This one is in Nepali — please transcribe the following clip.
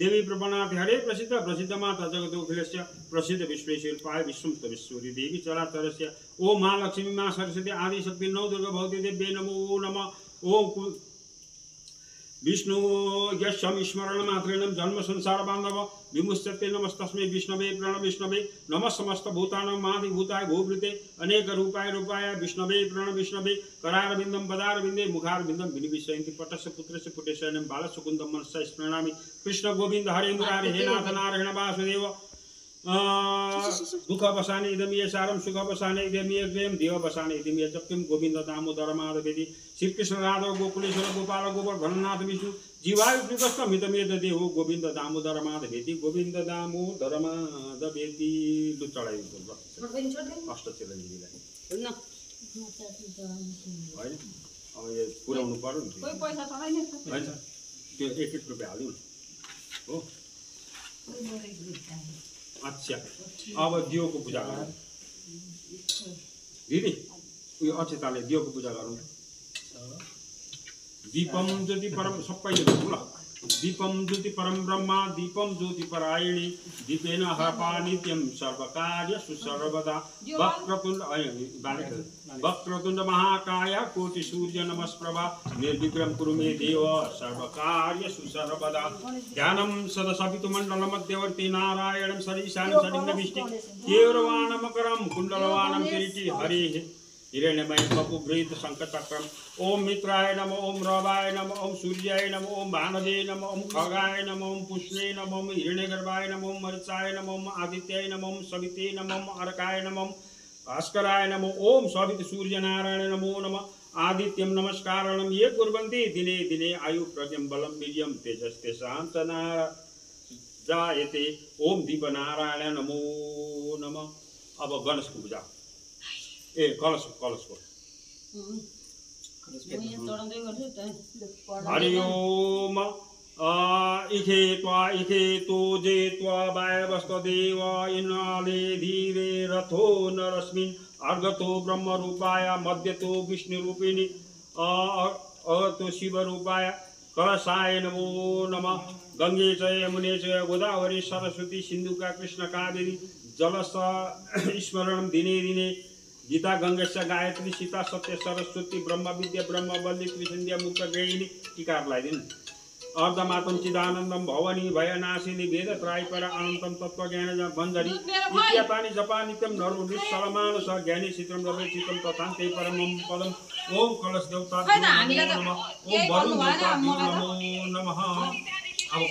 देवी प्रपन्नाथ हरे प्रसिद्ध प्रसिद्ध माता जगदोखिलस्य प्रसिद्ध विश्वेश्वर पाय विश्वम तमेश्वरी देवी चराचरस्य ओम महालक्ष्मी मां सरस्वती आदि शक्ति नौ दुर्गा भगवती देव्यै नमो नमः ओम विष्णु यशम स्मरण मात्रेण जन्म संसार बांधव विमुच्यते नमस्तस्मै विष्णवे प्रणव विष्णवे नमः समस्त भूतानां मादिभूताय भूभृते अनेक रूपाय विष्णवे प्रणव विष्णवे करारविन्दं पदारविन्दे मुखारविन्दं विनिविशयन्ति पटस्य पुत्रस्य पुटेशयनं बालसुकुन्दं मनसा स्मरामि कृष्ण गोविंद हरे मुरारे हे नाथ नारायण वासुदेव दुख बसाने इदम ये सारम सुख बसाने इदम ये प्रेम देव बसाने इदम ये जप्तिम गोविंद दामोदर माधवेति श्री कृष्ण राधव गोकुलेश्वर गोपाल गोवर्धननाथ विष्णु जीवायु कृष्ण मितमेद देव गोविंद दामोदर माधवेति गोविंद दामोदर माधवेति दु चढाइ अष्ट चिरञ्जीवीलाई हैन अब यो पुर्याउनु पर्यो नि कोही पैसा चढाइने हैन त्यो 1 रुपैयाँ हाल्नु हो अच्छा अब दियोको पूजा गरौँ दिदी उयो अक्षताले दियोको पूजा गरौँ दीपम ज्योति परम सबैले ल दीपम ज्योति परम ब्रह्मा दीपम ज्योति परायणी दीपेन हरपा नित्यं सर्वकार्य सुसर्वदा वक्रतुण्ड महाकाय कोटि सूर्य नमस्प्रभा निर्विक्रम कुरु मे देव सर्वकार्य सुसर्वदा ध्यानं सदा सवितुमण्डल मध्यवर्ती नारायणं सरीशानं सलिङ्गविष्टि केवलवानमकरं कुण्डलवानं किरीटी हरिः हिरण्यमय बपुगृहीत शंखचक्रम ओम मित्राय नमः ओम रवाय नमः ओम सूर्याय नमः ओम भानवे नमः ओम खगाय नमः ओम पुष्णे नमः ओम हिरण्यगर्भाय नमः ओम मरीचाय नमः ओम आदित्याय नमः ओम सविते नमः ओम अर्काय नमः ओम भास्कराय नमः ओम सवित सूर्य नारायण नमो नमः आदित्यं नमस्कारणं ये कुर्वन्ति दिने दिने आयु प्रज्ञं बलं वीर्यं तेजस्तेषां च जायते ओम दीपनारायण नमो नमः। अब गणेश पूजा ए कलश हरि ओम इखे तो जे त्वा वायवस्तदेव इनाले धीरे रथो नरस्मिन् अर्घतो ब्रह्म रूपाय मध्यतो विष्णु रूपिणी अतो शिव रूपाय कलशाय नमो नमः। गंगे च यमुने च गोदावरी सरस्वती सिन्धुका कृष्ण कावेरी जलस स्मरणं दिने दिने गीता गंगेश गायत्री सीता सत्य सरस्वती ब्रह्म विद्या ब्रह्म बल्ली त्रिसंध्या मुक्त गृहिणी टीकार लगाइदिनु अर्धमातम चिदानन्दम भवनी भयनाशिनी वेद त्रायपर अनन्तम तत्त्वज्ञान बन्धरी इत्यापानि जपा नित्यं नरो निस्सलमान स ज्ञानी चित्रम रवे चित्रम तथान्ते परमं पदम ओम कलश देवता नमः ओम वरुण देवता नमो नमः। अब